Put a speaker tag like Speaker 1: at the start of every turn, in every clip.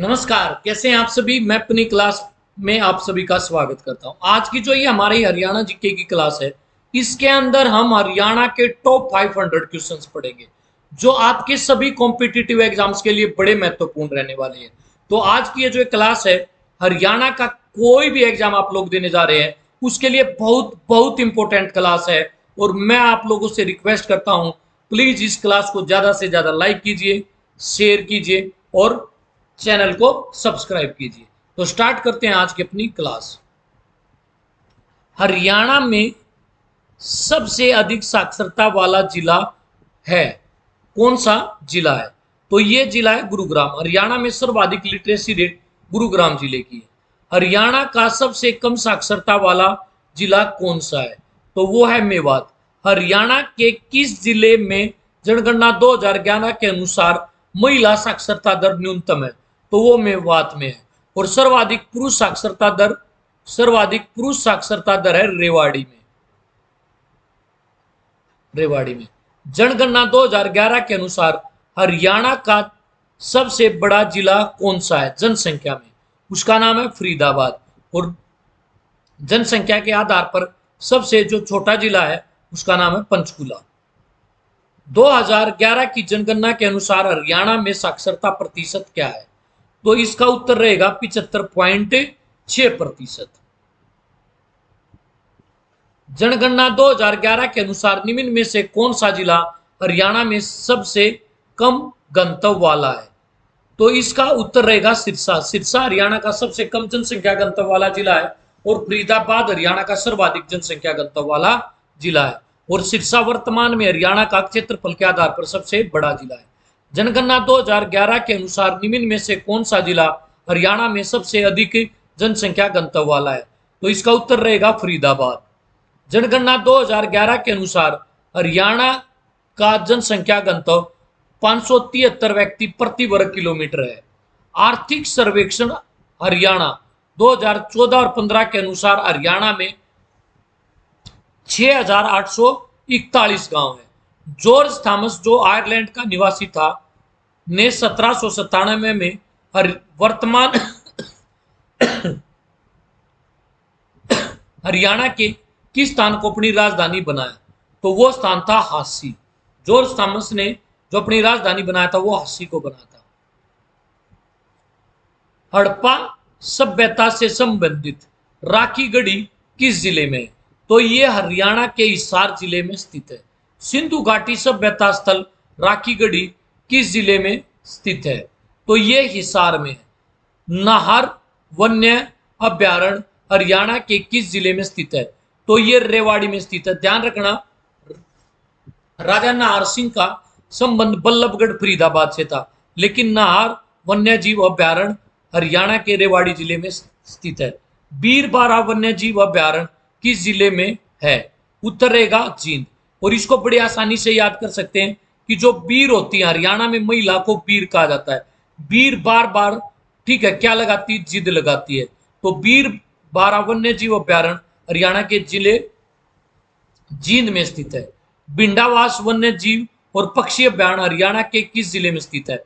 Speaker 1: नमस्कार, कैसे हैं आप सभी। मैं अपनी क्लास में आप सभी का स्वागत करता हूं। आज की जो ये हमारी हरियाणा जीके की क्लास है, इसके अंदर हम हरियाणा के टॉप 500 क्वेश्चंस पढ़ेंगे जो आपके सभी कॉम्पिटिटिव एग्जाम्स के लिए बड़े महत्वपूर्ण रहने वाले हैं। तो आज की ये जो क्लास है, हरियाणा का कोई भी एग्जाम आप लोग देने जा रहे हैं उसके लिए बहुत बहुत इंपॉर्टेंट क्लास है। और मैं आप लोगों से रिक्वेस्ट करता हूं, प्लीज इस क्लास को ज्यादा से ज्यादा लाइक कीजिए, शेयर कीजिए और चैनल को सब्सक्राइब कीजिए। तो स्टार्ट करते हैं आज की अपनी क्लास। हरियाणा में सबसे अधिक साक्षरता वाला जिला है, कौन सा जिला है? तो ये जिला है गुरुग्राम। हरियाणा में सर्वाधिक लिटरेसी रेट गुरुग्राम जिले की है। हरियाणा का सबसे कम साक्षरता वाला जिला कौन सा है? तो वो है मेवात। हरियाणा के किस जिले में जनगणना 2011 के अनुसार महिला साक्षरता दर न्यूनतम है? तो वो मेवात में है। और सर्वाधिक पुरुष साक्षरता दर है रेवाड़ी में। जनगणना 2011 के अनुसार हरियाणा का सबसे बड़ा जिला कौन सा है जनसंख्या में? उसका नाम है फरीदाबाद। और जनसंख्या के आधार पर सबसे जो छोटा जिला है उसका नाम है पंचकुला। 2011 की जनगणना के अनुसार हरियाणा में साक्षरता प्रतिशत क्या है? तो इसका उत्तर रहेगा 75.6%। जनगणना 2011 के अनुसार निम्न में से कौन सा जिला हरियाणा में सबसे कम घनत्व वाला है? तो इसका उत्तर रहेगा सिरसा। सिरसा हरियाणा का सबसे कम जनसंख्या घनत्व वाला जिला है और फरीदाबाद हरियाणा का सर्वाधिक जनसंख्या घनत्व वाला जिला है। और सिरसा वर्तमान में हरियाणा का क्षेत्रफल के आधार पर सबसे बड़ा जिला है। जनगणना 2011 के अनुसार निम्न में से कौन सा जिला हरियाणा में सबसे अधिक जनसंख्या घनत्व वाला है? तो इसका उत्तर रहेगा फरीदाबाद। जनगणना 2011 के अनुसार हरियाणा का जनसंख्या घनत्व 573 व्यक्ति प्रति वर्ग किलोमीटर है। आर्थिक सर्वेक्षण हरियाणा 2014 और 15 के अनुसार हरियाणा में 6,841 गांव है। जॉर्ज थॉमस जो आयरलैंड का निवासी था ने 1797 में वर्तमान हरियाणा के किस स्थान को अपनी राजधानी बनाया? तो वो स्थान था हासी। जॉर्ज थॉमस ने जो अपनी राजधानी बनाया था वो हासी को बना था। हड़प्पा सभ्यता से संबंधित राखी गढ़ी किस जिले में? तो ये हरियाणा के हिसार जिले में स्थित है। सिंधु घाटी सभ्यता स्थल राखी गढ़ी किस जिले में स्थित है? तो ये हिसार में है। नाहर वन्य अभ्यारण्य हरियाणा के किस जिले में स्थित है? तो ये रेवाड़ी में स्थित है। ध्यान रखना, राजा नाहर सिंह का संबंध बल्लभगढ़ फरीदाबाद से था, लेकिन नाहर वन्य जीव अभ्यारण्य हरियाणा के रेवाड़ी जिले में स्थित है। बीरबारा वन्य जीव अभ्यारण्य किस जिले में है? उत्तर रहेगा जींद। और इसको बड़ी आसानी से याद कर सकते हैं कि जो बीर होती है, हरियाणा में महिला को बीर कहा जाता है। बीर बार बार, ठीक है, क्या लगाती है? जिद लगाती है। तो बीर बारा वन्य जीव अभ्यारण्य हरियाणा के जिले जींद में स्थित है। बिंडावास वन्य जीव और पक्षी अभ्यारण्य हरियाणा के किस जिले में स्थित है?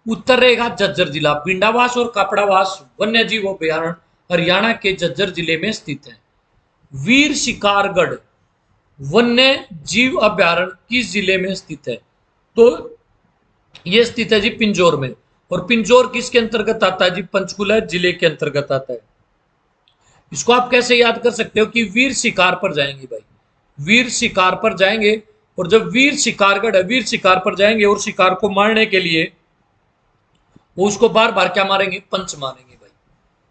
Speaker 1: उत्तर रहेगा झज्जर जिला। बिंडावास और कापड़ावास वन्य जीव अभ्यारण्य हरियाणा के झज्जर जिले में स्थित है। वीर शिकारगढ़ वन्य जीव अभ्यारण्य किस जिले में स्थित है? तो यह स्थित है जी पिंजौर में। और पिंजौर किसके अंतर्गत आता है जी? पंचकुला जिले के अंतर्गत आता है। इसको आप कैसे याद कर सकते हो कि वीर शिकार पर जाएंगे भाई, वीर शिकार पर जाएंगे। और जब वीर शिकारगढ़ है, वीर शिकार पर जाएंगे और शिकार को मारने के लिए वो उसको बार बार क्या मारेंगे? पंच मारेंगे भाई।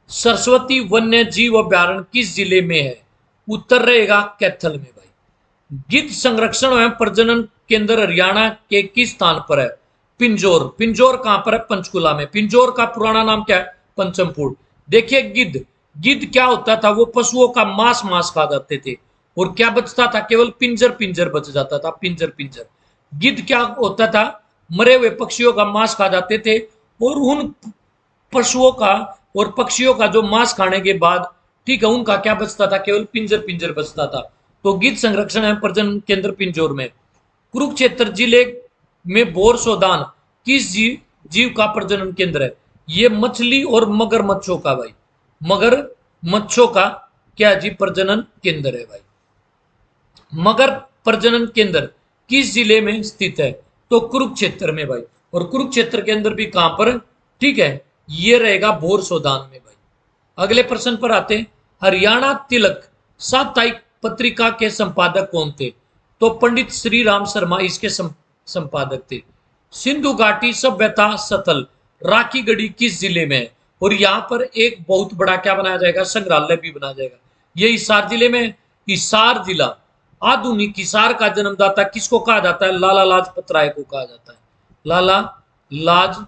Speaker 1: सरस्वती वन्य जीव अभ्यारण्य किस जिले में है? उत्तर रहेगा कैथल में भाई। गिद्ध संरक्षण एवं प्रजनन केंद्र हरियाणा के किस स्थान पर है? पिंजौर। पिंजौर कहां पर है? पंचकुला में। पिंजौर का पुराना नाम क्या है? पंचमपुर। देखिए, गिद्ध क्या होता था? वो पशुओं का मांस खा जाते थे और क्या बचता था? केवल पिंजर बच जाता था। पिंजर। गिद्ध क्या होता था? मरे हुए पक्षियों का मांस खा जाते थे और उन पशुओं का और पक्षियों का जो मांस खाने के बाद, ठीक है, उनका क्या बचता था? केवल पिंजर बचता था। तो गिद्ध संरक्षण एवं प्रजनन केंद्र पिंजौर में। कुरुक्षेत्र जिले में बोर सोदान किस जीव का प्रजनन केंद्र है? ये मछली और मगरमच्छों का भाई, मगरमच्छों का क्या जी प्रजनन केंद्र है भाई। मगर प्रजनन केंद्र किस जिले में स्थित है? तो कुरुक्षेत्र में भाई। और कुरुक्षेत्र के अंदर भी कहां पर? ठीक है, ये रहेगा भोर सोदान में भाई। अगले प्रश्न पर आते हैं। हरियाणा तिलक साप्ताहिक पत्रिका के संपादक कौन थे? तो पंडित श्री राम शर्मा इसके संपादक थे। सिंधु घाटी सभ्यता स्थल राखी गढ़ी किस जिले में है? और यहां पर एक बहुत बड़ा क्या बनाया जाएगा? संग्रहालय भी बनाया जाएगा। ये हिसार जिले में। हिसार जिला। आधुनिक हिसार का जन्मदाता किसको कहा जाता है? लाला लाजपत राय को कहा जाता है। लाला लाजपत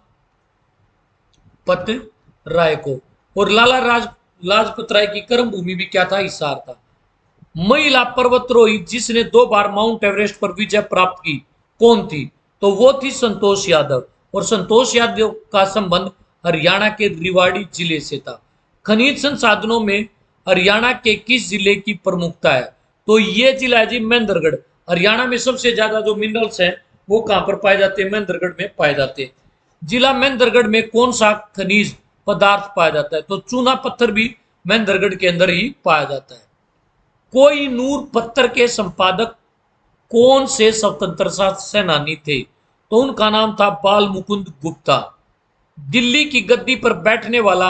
Speaker 1: राय को। और लाजपत राय की कर्म भूमि भी क्या था? हिसार था। महिला पर्वतारोही जिसने 2 बार माउंट एवरेस्ट पर विजय प्राप्त की कौन थी? तो वो थी संतोष यादव। और संतोष यादव का संबंध हरियाणा के रेवाड़ी जिले से था। खनिज संसाधनों में हरियाणा के किस जिले की प्रमुखता है? तो ये जिला है जी महेंद्रगढ़। हरियाणा में सबसे ज्यादा जो मिनरल्स हैं वो कहां पर पाए जाते हैं? महेंद्रगढ़ में पाए जाते हैं। जिला महेंद्रगढ़ में कौन सा खनिज पदार्थ पाया जाता है? तो चूना पत्थर भी महेंद्रगढ़ के अंदर ही पाया जाता है। कोई नूर पत्थर के संपादक कौन से स्वतंत्रता सेनानी थे? तो उनका नाम था बाल मुकुंद गुप्ता। दिल्ली की गद्दी पर बैठने वाला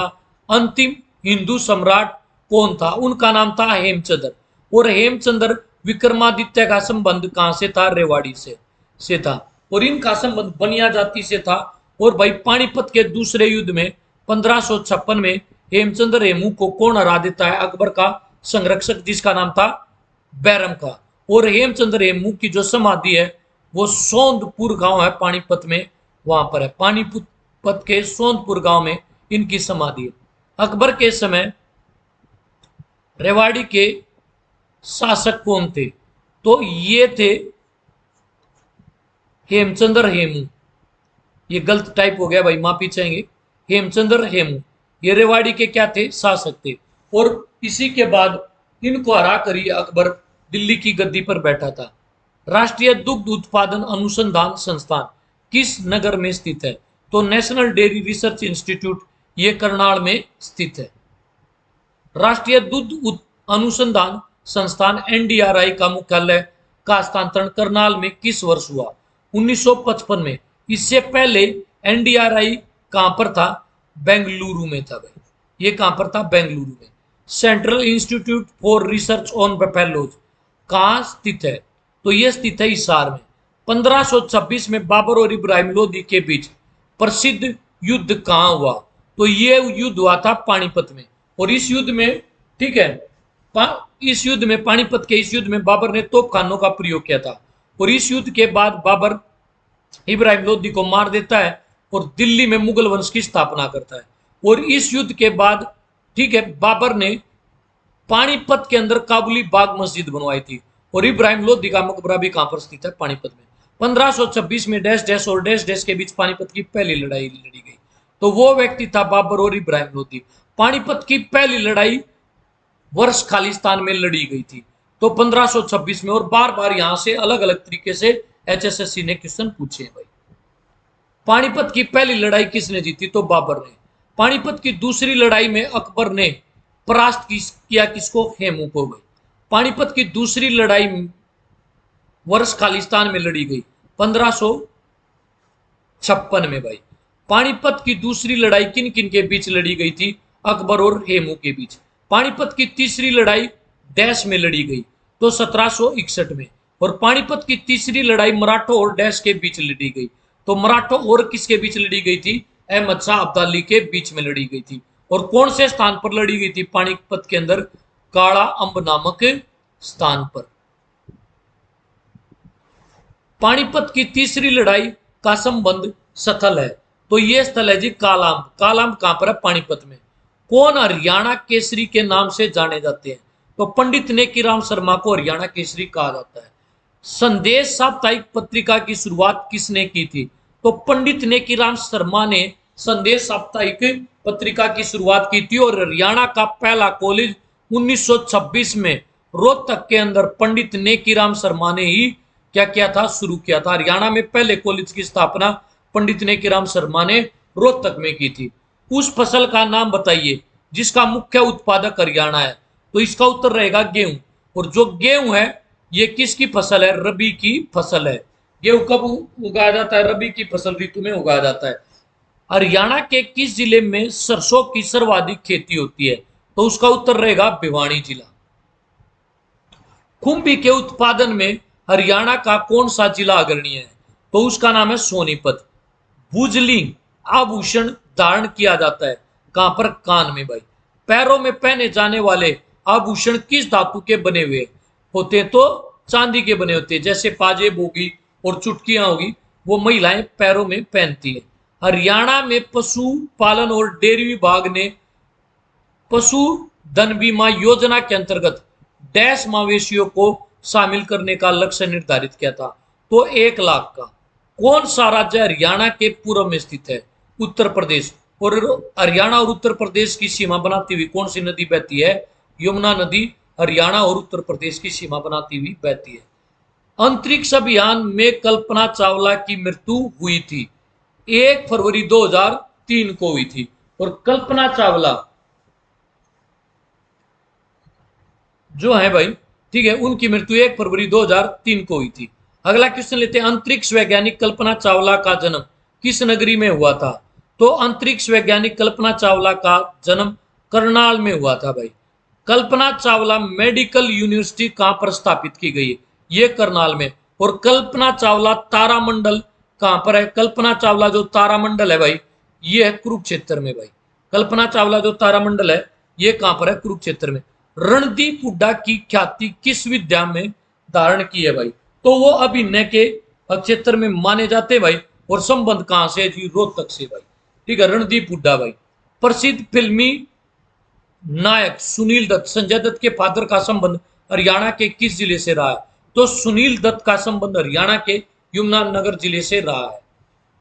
Speaker 1: अंतिम हिंदू सम्राट कौन था? उनका नाम था हेमचंद्र। और हेमचंद्र विक्रमादित्य का संबंध कहां से था? रेवाड़ी से था। और इनका संबंध बनिया जाति से था। और भाई पानीपत के दूसरे युद्ध में 1556 में हेमचंद्र हेमू को कौन हरा देता है? अकबर का संरक्षक जिसका नाम था बैरम का। और हेमचंद्र हेमू की जो समाधि है वो सोंदपुर गांव है पानीपत में, वहां पर है। पानीपत के सोंदपुर गांव में इनकी समाधि है। अकबर के समय रेवाड़ी के शासक कौन थे? तो ये थे हेमचंद्र हेमू। ये गलत टाइप हो गया भाई, माफी चाहेंगे। हेमचंद्र हेमू ये रेवाड़ी के क्या थे? शासक थे। और इसी के बाद इनको हरा कर ही अकबर दिल्ली की गद्दी पर बैठा था। राष्ट्रीय दुग्ध उत्पादन अनुसंधान संस्थान किस नगर में स्थित है? तो नेशनल डेयरी रिसर्च इंस्टीट्यूट ये करनाल में स्थित है। राष्ट्रीय दुग्ध अनुसंधान संस्थान एनडीआरआई का मुख्यालय का हस्तांतरण करनाल में किस वर्ष हुआ? 1955 में। इससे पहले एनडीआरआई कहां पर था? बेंगलुरु में था भाई। ये कहां पर था? बेंगलुरु में। Central institute for research on buffaloes कहां स्थित है? तो यह स्थित है हिसार में। 1526 में बाबर और इब्राहिम लोदी के बीच प्रसिद्ध युद्ध कहां हुआ? तो यह युद्ध हुआ था पानीपत में। और इस युद्ध में, ठीक है, इस युद्ध में, पानीपत के इस युद्ध में बाबर ने तोपखानों का प्रयोग किया था। और इस युद्ध के बाद बाबर इब्राहिम लोदी को मार देता है और दिल्ली में मुगल वंश की स्थापना करता है। और इस युद्ध के बाद, ठीक है, बाबर ने पानीपत के अंदर काबुली बाग मस्जिद बनवाई थी। और इब्राहिम लोदी का मकबरा भी कहां पर स्थित है? पानीपत में। 1526 में डैश डैश और डैश डैश के बीच पानीपत की पहली लड़ाई लड़ी गई। तो वो व्यक्ति था बाबर और इब्राहिम लोदी। पानीपत की पहली लड़ाई वर्ष खालिस्तान में लड़ी गई थी तो 1526 में। और बार बार यहां से अलग अलग तरीके से एचएसएससी ने क्वेश्चन पूछे हैं भाई। पानीपत की पहली लड़ाई किसने जीती? तो बाबर ने। पानीपत की दूसरी लड़ाई में अकबर ने परास्त किया किसको? हेमू को भाई। पानीपत की दूसरी लड़ाई वर्ष खालिस्तान में लड़ी गई 1556 में भाई। पानीपत की दूसरी लड़ाई किन किन के बीच लड़ी गई थी? अकबर और हेमू के बीच। पानीपत की तीसरी लड़ाई डैश में लड़ी गई तो 1761 में। और पानीपत की तीसरी लड़ाई मराठों और डैश के बीच लड़ी गई तो मराठों और किसके बीच लड़ी गई थी? अहमद शाह अब्दाली के बीच में लड़ी गई थी। और कौन से स्थान पर लड़ी गई थी पानीपत के अंदर? काला अंब नामक स्थान पर। पानीपत की तीसरी लड़ाई का संबंध स्थल है तो यह स्थल है जी कालाम्ब। कालाम्ब कहां पर है? पानीपत में। कौन हरियाणा केसरी के नाम से जाने जाते हैं? तो पंडित नेकीराम शर्मा को हरियाणा केसरी कहा जाता है। संदेश साप्ताहिक पत्रिका की शुरुआत किसने की थी? तो पंडित नेकीराम शर्मा ने संदेश साप्ताहिक पत्रिका की शुरुआत की थी। और हरियाणा का पहला कॉलेज 1926 में रोहतक के अंदर पंडित नेकीराम शर्मा ने ही क्या किया था? शुरू किया था। हरियाणा में पहले कॉलेज की स्थापना पंडित नेकीराम शर्मा ने रोहतक में की थी। उस फसल का नाम बताइए जिसका मुख्य उत्पादक हरियाणा है। तो इसका उत्तर रहेगा गेहूं। और जो गेहूं है ये किसकी फसल है? रबी की फसल है। गेहूं कब उगाया जाता है? रबी की फसल ऋतु में उगाया जाता है। हरियाणा के किस जिले में सरसों की सर्वाधिक खेती होती है? तो उसका उत्तर रहेगा भिवानी जिला। खुम्बी के उत्पादन में हरियाणा का कौन सा जिला अग्रणी है? तो उसका नाम है सोनीपत। भुजलिंग आभूषण धारण किया जाता है कहां पर? कान में भाई। पैरों में पहने जाने वाले आभूषण किस धातु के बने हुए होते हैं? तो चांदी के बने होते हैं। जैसे पाजेब होगी और चुटकियां होगी, वो महिलाएं पैरों में पहनती है। हरियाणा में पशुपालन और डेयरी विभाग ने पशु धन बीमा योजना के अंतर्गत डैश मवेशियों को शामिल करने का लक्ष्य निर्धारित किया था? तो 1 लाख का। कौन सा राज्य हरियाणा के पूर्व में स्थित है? उत्तर प्रदेश। और हरियाणा और उत्तर प्रदेश की सीमा बनाती हुई कौन सी नदी बहती है? यमुना नदी हरियाणा और उत्तर प्रदेश की सीमा बनाती हुई बहती है। अंतरिक्ष अभियान में कल्पना चावला की मृत्यु हुई थी 1 फरवरी 2003 को हुई थी। और कल्पना चावला जो है भाई, ठीक है, उनकी मृत्यु 1 फरवरी 2003 को हुई थी। अगला क्वेश्चन लेते हैं। अंतरिक्ष वैज्ञानिक कल्पना चावला का जन्म किस नगरी में हुआ था? तो अंतरिक्ष वैज्ञानिक कल्पना चावला का जन्म करनाल में हुआ था भाई। कल्पना चावला मेडिकल यूनिवर्सिटी कहां पर स्थापित की गई? ये करनाल में। और कल्पना चावला तारामंडल कहां पर है? कल्पना चावला जो तारामंडल है भाई, ये है कुरुक्षेत्र में भाई। कल्पना चावला जो तारामंडल है ये कहां पर है? कुरुक्षेत्र में। रणदीप हुड्डा की ख्याति किस विद्या में धारण की है भाई? तो वो अभिनय के क्षेत्र में माने जाते भाई। और संबंध कहां से? जी रोहतक से भाई। ठीक है, रणदीप हुड्डा भाई। प्रसिद्ध फिल्मी नायक सुनील दत्त, संजय दत्त के फादर का संबंध हरियाणा के किस जिले से रहा है? तो सुनील दत्त का संबंध हरियाणा के यमुनानगर जिले से रहा है।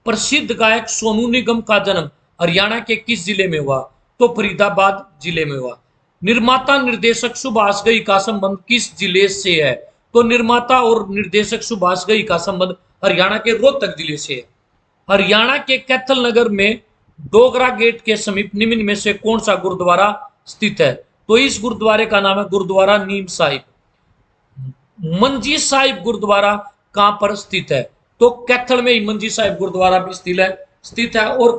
Speaker 1: प्रसिद्ध गायक सोनू निगम का जन्म हरियाणा के किस जिले में हुआ? तो फरीदाबाद जिले में हुआ। निर्माता निर्देशक सुभाष घई का संबंध किस जिले से है? तो निर्माता और निर्देशक सुभाष घई का संबंध हरियाणा के रोहतक जिले से है। हरियाणा के कैथल नगर में डोगरा गेट के समीप निम्न में से कौन सा गुरुद्वारा स्थित है? तो इस गुरुद्वारे का नाम है गुरुद्वारा नीम साहिब। मंजी साहिब गुरुद्वारा कहां पर स्थित है? तो कैथल में ही मंजी साहिब गुरुद्वारा भी स्थित है। और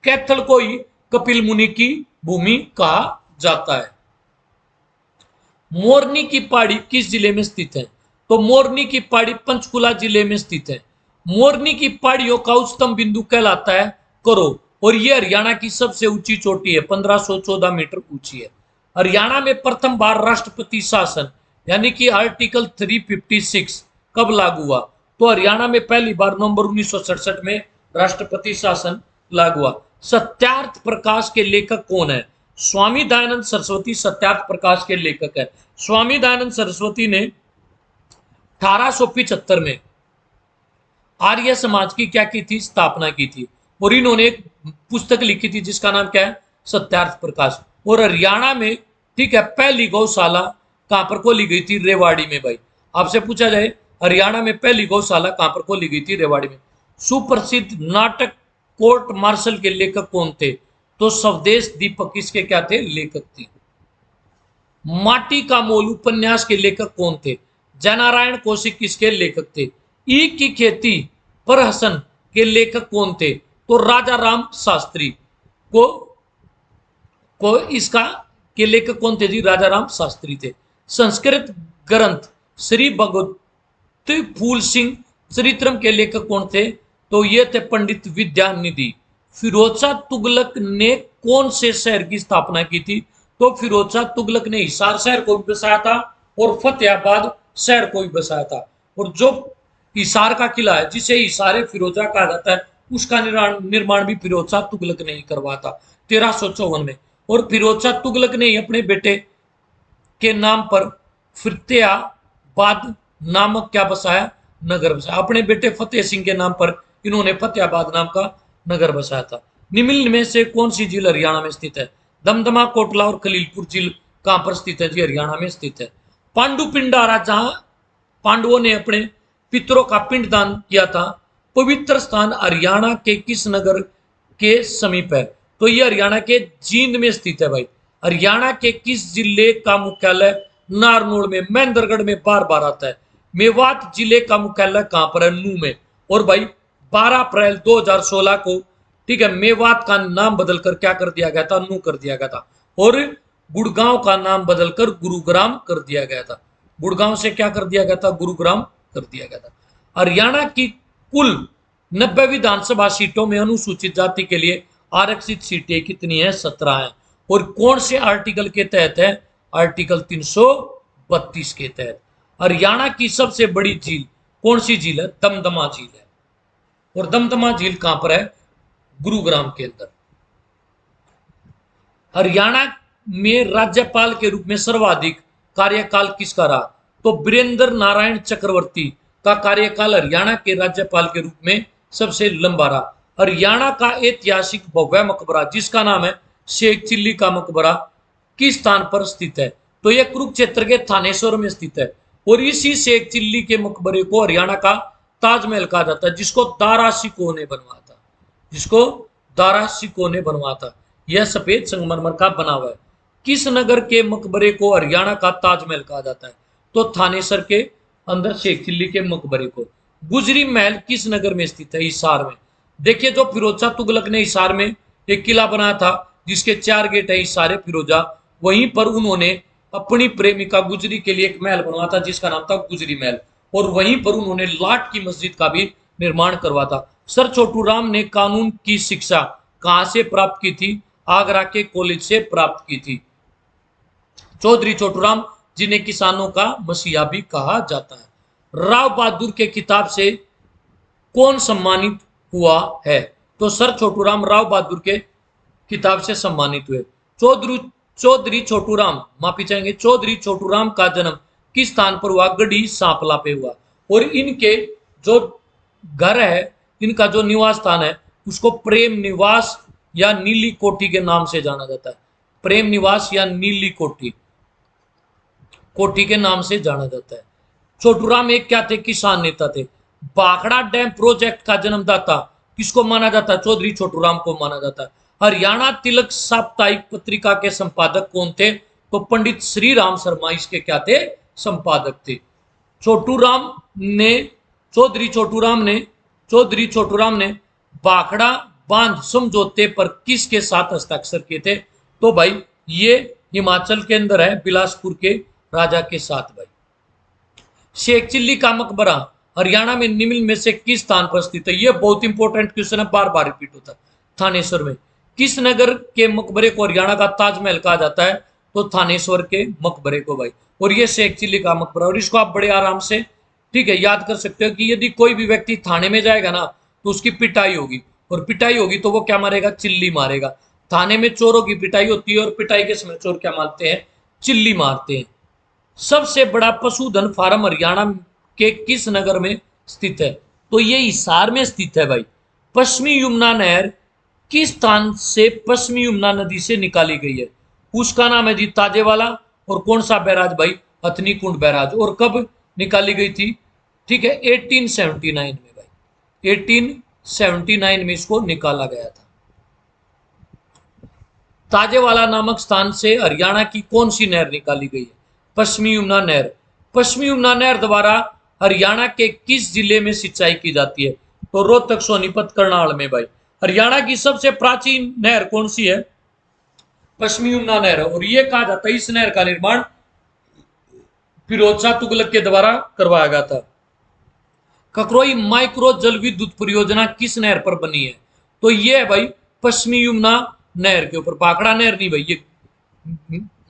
Speaker 1: कैथल को ही कपिल मुनि की भूमि कहा जाता है। मोरनी की पहाड़ी किस जिले में स्थित है? तो मोरनी की पहाड़ी पंचकुला जिले में स्थित है। मोरनी की पहाड़ियों का उच्चतम बिंदु कहलाता है करो। और यह हरियाणा की सबसे ऊंची चोटी है, 1514 मीटर ऊंची है। हरियाणा में प्रथम बार राष्ट्रपति शासन यानी कि आर्टिकल 356 कब लागू हुआ? तो हरियाणा में पहली बार नवंबर 1967 में राष्ट्रपति शासन लागू हुआ। सत्यार्थ प्रकाश के लेखक कौन है? स्वामी दयानंद सरस्वती सत्यार्थ प्रकाश के लेखक है। स्वामी दयानंद सरस्वती ने 1875 में आर्य समाज की क्या की थी? स्थापना की थी। और इन्होंने एक पुस्तक लिखी थी जिसका नाम क्या है? सत्यार्थ प्रकाश। और हरियाणा में, ठीक है, पहली गौशाला कहां पर खोली गई थी? रेवाड़ी में भाई। आपसे पूछा जाए हरियाणा में पहली गौशाला कहां पर खोली गई थी? रेवाड़ी में। सुप्रसिद्ध नाटक कोर्ट मार्शल के लेखक कौन थे? तो स्वदेश दीपक किसके क्या थे? लेखक थे। माटी का मोल उपन्यास के लेखक कौन थे? जयनारायण कौशिक किसके लेखक थे? ईख की खेती पर हसन के लेखक कौन थे? तो राजा राम शास्त्री को इसका के लेखक कौन थे जी? राजा राम शास्त्री थे। संस्कृत ग्रंथ श्री भगवत फूल सिंह चरित्रम के लेखक कौन थे? तो ये थे पंडित विद्यानिधि। फिरोज शाह तुगलक ने कौन से शहर की स्थापना की थी? तो फिरोज शाह तुगलक ने हिसार शहर को भी बसाया था और फतेहाबाद शहर को भी बसाया था। और जो हिसार का किला है जिसे हिसार फिरोजा कहा जाता है, उसका निर्माण भी फिरोज शाह तुगलक ने ही करवाया था 1354 में। और फिरोज शाह तुगलक ने ही अपने बेटे के नाम पर फतेहाबाद नामक क्या बसाया? नगर बसाया। अपने बेटे फतेह सिंह के नाम पर इन्होंने फतेहाबाद नाम का नगर बसाया था। निम्न में से कौन सी झील हरियाणा में स्थित है? दमदमा, कोटला और खलीलपुर झील कहां पर स्थित है जी? हरियाणा में स्थित है। पांडु पिंडारा, जहां पांडवों ने अपने पितरों का पिंडदान किया था, पवित्र स्थान हरियाणा के किस नगर के समीप है? तो ये हरियाणा के जींद में स्थित है भाई। हरियाणा के किस जिले का मुख्यालय नारनौल में, महेंद्रगढ़ में बार बार आता है। मेवात जिले का मुख्यालय कहां पर है, नू में। और भाई 12 अप्रैल 2016 को, ठीक है, मेवात का नाम बदलकर क्या कर दिया गया था, नू कर दिया गया था। और गुड़गांव का नाम बदलकर गुरुग्राम कर दिया गया था। गुड़गांव से क्या कर दिया गया था, गुरुग्राम कर दिया गया था। हरियाणा की कुल 90 विधानसभा सीटों में अनुसूचित जाति के लिए आरक्षित सीटें कितनी है, 17 है। और कौन से आर्टिकल के तहत है, आर्टिकल 332 के तहत। हरियाणा की सबसे बड़ी झील कौन सी झील है, दमदमा झील है। और दमदमा झील कहां पर है, गुरुग्राम के अंदर। हरियाणा में राज्यपाल के रूप में सर्वाधिक कार्यकाल किसका रहा, तो वीरेंद्र नारायण चक्रवर्ती का कार्यकाल हरियाणा के राज्यपाल के रूप में सबसे लंबा रहा। हरियाणा का ऐतिहासिक भव्य मकबरा जिसका नाम है शेख चिल्ली का मकबरा किस स्थान पर स्थित है, तो यह कुरुक्षेत्र के थानेश्वर में स्थित है। और इसी शेख चिल्ली के मकबरे को हरियाणा का ताजमहल कहा जाता है, जिसको दारा सिकोह ने बनवाया था, जिसको दारा सिकोह ने बनवाया था। यह सफेद संगमरमर का बना हुआ है। किस नगर के मकबरे को हरियाणा का ताजमहल कहा जाता है, तो थानेसर के अंदर शेख चिल्ली के मकबरे को। गुजरी महल किस नगर में स्थित है, हिसार में। देखिए, जो फिरोज शाह तुगलक ने हिसार में एक किला बनाया था जिसके 4 गेट है, हिसार फिरोजा, वहीं पर उन्होंने अपनी प्रेमिका गुजरी के लिए एक महल बनवाया था जिसका नाम था गुजरी महल। और वहीं पर उन्होंने लाट की मस्जिद का भी निर्माण करवा था। सर छोटू राम ने कानून की शिक्षा कहां से प्राप्त की थी, आगरा के कॉलेज से प्राप्त की थी। चौधरी छोटूराम जिन्हें किसानों का मसीहा भी कहा जाता है। राव बहादुर के खिताब से कौन सम्मानित हुआ है, तो सर छोटूराम राव बहादुर के खिताब से सम्मानित हुए। चौधरी छोटूराम, माफी चाहेंगे, चौधरी छोटूराम का जन्म किस स्थान पर हुआ, गढ़ी सांपला पे हुआ। और इनके जो घर है, इनका जो निवास स्थान है, उसको प्रेम निवास या नीली कोठी के नाम से जाना जाता है। प्रेम निवास या नीली कोठी कोठी के नाम से जाना जाता है। छोटूराम एक क्या थे, किसान नेता थे। भाखड़ा डैम प्रोजेक्ट का जन्मदाता किसको माना जाता है, चौधरी छोटूराम को माना जाता है। हरियाणा तिलक साप्ताहिक पत्रिका के संपादक कौन थे, तो पंडित श्री राम शर्मा इसके क्या थे, संपादक थे। छोटूराम ने चौधरी छोटूराम ने भाखड़ा बांध समझौते पर किसके साथ हस्ताक्षर किए थे, तो भाई ये हिमाचल के अंदर है, बिलासपुर के राजा के साथ। भाई शेख चिल्ली का मकबरा हरियाणा में निम्न में से किस स्थान पर स्थित है, यह बहुत इंपॉर्टेंट क्वेश्चन है, बार बार रिपीट होता है। थानेश्वर में। किस नगर के मकबरे को हरियाणा का ताजमहल कहा जाता है, तो थानेश्वर के मकबरे को भाई। और ये शेख चिल्ली का मकबरा, और इसको आप बड़े आराम से, ठीक है, याद कर सकते हो कि यदि कोई भी व्यक्ति थाने में जाएगा ना तो उसकी पिटाई होगी, और पिटाई होगी तो वो क्या मारेगा, चिल्ली मारेगा। थाने में चोरों की पिटाई होती है और पिटाई के समय चोर क्या मारते हैं, चिल्ली मारते हैं। सबसे बड़ा पशुधन फार्म हरियाणा के किस नगर में स्थित है, तो ये हिसार में स्थित है भाई। पश्चिमी यमुना नहर किस स्थान से पश्चिमी यमुना नदी से निकाली गई है, उसका नाम है जी ताजेवाला। और कौन सा बैराज भाई, हथनी कुंड बैराज। और कब निकाली गई थी, ठीक है, 1879 में भाई, 1879 में इसको निकाला गया था। ताजेवाला नामक स्थान से हरियाणा की कौन सी नहर निकाली गई है, पश्चिमी यमुना नहर। पश्चिमी यमुना नहर द्वारा हरियाणा के किस जिले में सिंचाई की जाती है, तो रोहतक, सोनीपत, करनाल में भाई। हरियाणा की सबसे प्राचीन नहर कौन सी है, पश्चिमी यमुना नहर। और यह कहा जाता है इस नहर का निर्माण फिरोज शाह तुगलक के द्वारा करवाया गया था। ककरोई माइक्रो जल विद्युत परियोजना किस नहर पर बनी है, तो यह है भाई पश्चिमी यमुना नहर के ऊपर। भाखड़ा नहर नहीं भाई, ये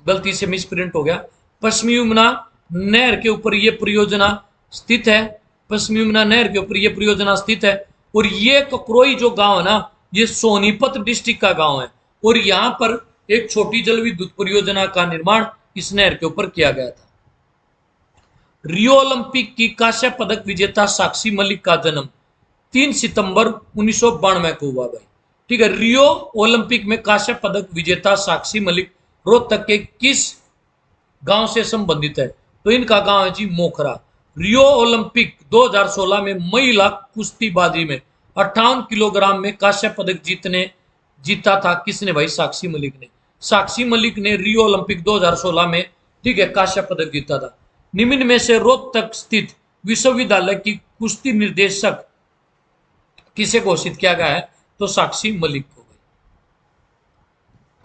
Speaker 1: गलती से मिसप्रिंट हो गया। पश्चिमी यमुना नहर के ऊपर यह परियोजना स्थित है, पश्चिमी यमुना नहर के ऊपर यह परियोजना स्थित है। और ये ककरोई जो गांव है ना, ये सोनीपत डिस्ट्रिक्ट का गांव है। और यहां पर एक छोटी जल विद्युत परियोजना का निर्माण इस नहर के ऊपर किया गया था। रियो ओलंपिक की कांस्य पदक विजेता साक्षी मलिक का जन्म 3 सितंबर 1992 को हुआ भाई, ठीक है। रियो ओलंपिक में कांस्य पदक विजेता साक्षी मलिक रोहतक के किस गांव से संबंधित है, तो इनका गांव है जी मोखरा। रियो ओलंपिक 2016 में महिला कुश्तीबाजी में 58 किलोग्राम में कांस्य पदक जीता था किसने भाई? साक्षी मलिक ने। साक्षी मलिक ने रियो ओलंपिक 2016 में, ठीक है, कांस्य पदक जीता था। निम्न में से रोहतक स्थित विश्वविद्यालय की कुश्ती निर्देशक किसे घोषित किया गया है? तो साक्षी मलिक को।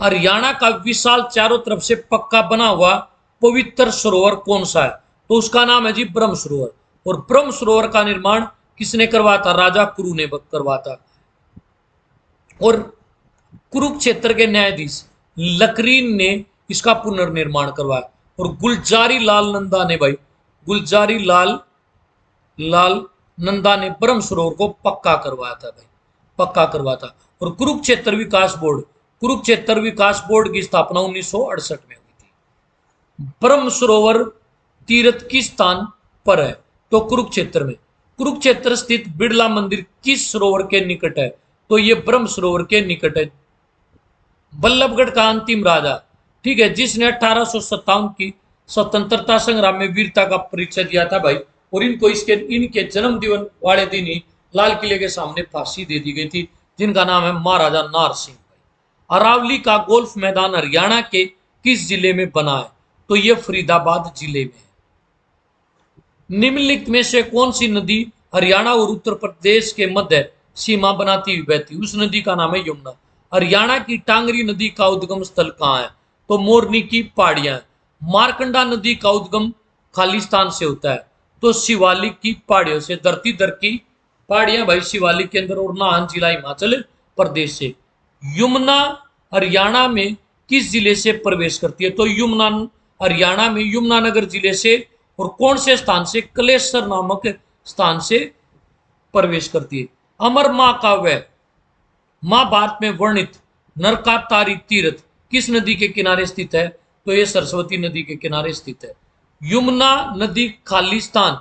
Speaker 1: हरियाणा का विशाल चारों तरफ से पक्का बना हुआ पवित्र सरोवर कौन सा है? तो उसका नाम है जी ब्रह्म सरोवर। और ब्रह्म सरोवर का निर्माण किसने करवाया था? राजा कुरु ने करवाया था। और कुरुक्षेत्र के न्यायाधीश लकरीन ने इसका पुनर्निर्माण करवाया। और गुलजारी लाल नंदा ने भाई, गुलजारी लाल नंदा ने ब्रह्म सरोवर को पक्का करवाया था भाई, पक्का करवाया था। और कुरुक्षेत्र विकास बोर्ड की स्थापना 1968 में हुई थी। ब्रह्म सरोवर तीर्थ किस स्थान पर है? तो कुरुक्षेत्र में। कुरुक्षेत्र स्थित बिड़ला मंदिर किस सरोवर के निकट है? तो ये ब्रह्म सरोवर के निकट है। बल्लभगढ़ का अंतिम राजा, ठीक है, जिसने 1857 की स्वतंत्रता संग्राम में वीरता का परिचय दिया था भाई। और इनके जन्म दिवस वाले दिन ही लाल किले के सामने फांसी दे दी गई थी, जिनका नाम है महाराजा नार सिंह। अरावली का गोल्फ मैदान हरियाणा के किस जिले में बना है? तो यह फरीदाबाद जिले में है। निम्नलिखित में से कौन सी नदी हरियाणा और उत्तर प्रदेश के मध्य सीमा बनाती हुई बहती? उस नदी का नाम है यमुना। हरियाणा की टांगरी नदी का उद्गम स्थल कहाँ है? तो मोरनी की पहाड़ियां। मारकंडा नदी का उद्गम खालिस्तान से होता है, तो शिवालिक की पहाड़ियों से। धरती दर की पहाड़ियां भाई शिवालिक के अंदर, और नाहन जिला हिमाचल प्रदेश से। यमुना हरियाणा में किस जिले से प्रवेश करती है? तो यमुना हरियाणा में यमुनानगर जिले से। और कौन से स्थान से? कलेश्वर नामक स्थान से प्रवेश करती है। अमर महाकाव्य महाभारत में वर्णित नरकातारी तीर्थ किस नदी के किनारे स्थित है? तो यह सरस्वती नदी के किनारे स्थित है। यमुना नदी खालिस्तान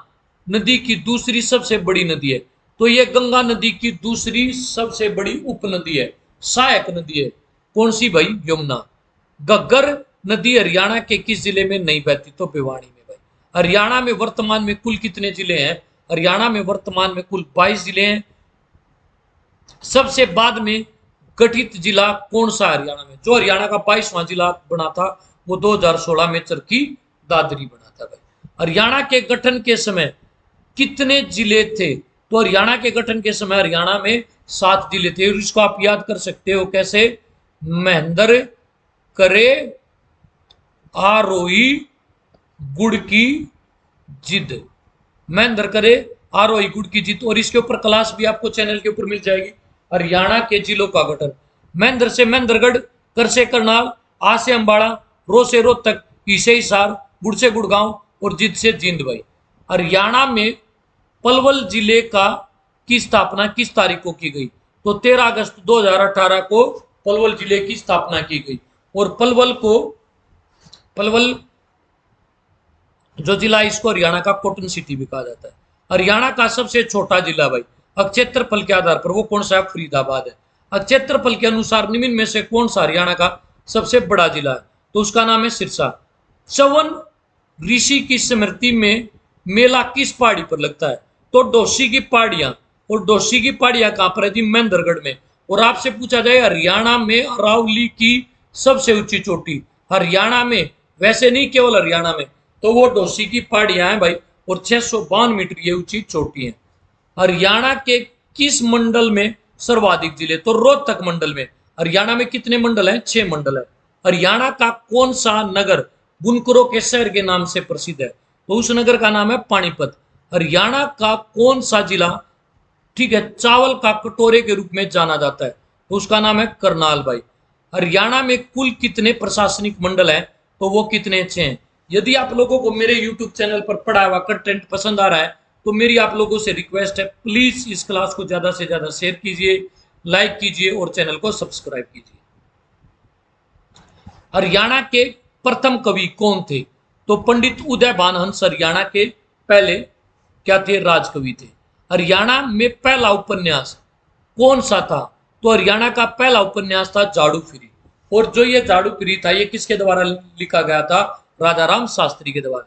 Speaker 1: नदी की दूसरी सबसे बड़ी नदी है, तो यह गंगा नदी की दूसरी सबसे बड़ी उपनदी है, सहायक नदी है। कौन सी भाई? यमुना। घग्गर नदी हरियाणा के किस जिले में नहीं बहती? तो भिवानी में भाई। हरियाणा में वर्तमान में कुल कितने जिले हैं? हरियाणा में वर्तमान में कुल 22 जिले हैं। सबसे बाद में गठित जिला कौन सा हरियाणा में? जो हरियाणा का 22वां जिला बना था वो 2016 में चरखी दादरी बना था भाई। हरियाणा के गठन के समय कितने जिले थे? तो हरियाणा के गठन के समय हरियाणा में 7 जिले थे। और इसको आप याद कर सकते हो कैसे? महेंद्र करे आरोही गुड़ की जिद, महेंद्र करे आरोही गुड़ की जिद। और इसके ऊपर क्लास भी आपको चैनल के ऊपर मिल जाएगी। हरियाणा के जिलों का गठन: महेंद्र से महेंद्रगढ़, कर से करनाल, आ से अंबाला, रो से रोहतक, ई से हिसार, गुड़ से गुड़गांव और जिद से जींद भाई। हरियाणा में पलवल जिले की स्थापना किस तारीख को की गई? तो 13 अगस्त 2018 को पलवल जिले की स्थापना की गई। और पलवल जो जिला, इसको हरियाणा का कॉटन सिटी भी कहा जाता है। हरियाणा का सबसे छोटा जिला भाई क्षेत्रफल के आधार पर वो कौन सा है? फरीदाबाद है। क्षेत्रफल के अनुसार निम्न में से कौन सा हरियाणा का सबसे बड़ा जिला है? तो उसका नाम है सिरसा। च्यवन ऋषि की स्मृति में मेला किस पहाड़ी पर लगता है? तो डोसी की पहाड़ियां। और डोसी की पहाड़ियां कहां पर है जी? महेंद्रगढ़ में। और आपसे पूछा जाए हरियाणा में अरावली की सबसे ऊंची चोटी हरियाणा में, वैसे नहीं केवल हरियाणा में, तो वो डोसी की पहाड़ियां हैं भाई। और 652 मीटर ये ऊंची चोटी है। हरियाणा के किस मंडल में सर्वाधिक जिले? तो रोहतक मंडल में। हरियाणा में कितने मंडल हैं? 6 मंडल है। हरियाणा का कौन सा नगर बुनकरों के शहर के नाम से प्रसिद्ध है? तो उस नगर का नाम है पानीपत। हरियाणा का कौन सा जिला, ठीक है, चावल का कटोरे के रूप में जाना जाता है? तो उसका नाम है करनाल भाई। हरियाणा में कुल कितने प्रशासनिक मंडल हैं? तो वो कितने? 6 हैं। यदि आप लोगों को मेरे YouTube चैनल पर पढ़ा हुआ कंटेंट पसंद आ रहा है तो मेरी आप लोगों से रिक्वेस्ट है, प्लीज इस क्लास को ज्यादा से ज्यादा शेयर कीजिए, लाइक कीजिए और चैनल को सब्सक्राइब कीजिए। हरियाणा के प्रथम कवि कौन थे? तो पंडित उदयभान हंस हरियाणा के पहले क्या थे? राजकवि थे। हरियाणा में पहला उपन्यास कौन सा था? तो हरियाणा का पहला उपन्यास था झाड़ू फिरी। और जो ये झाड़ू फिरी था ये किसके द्वारा लिखा गया था? राजा राम शास्त्री के द्वारा।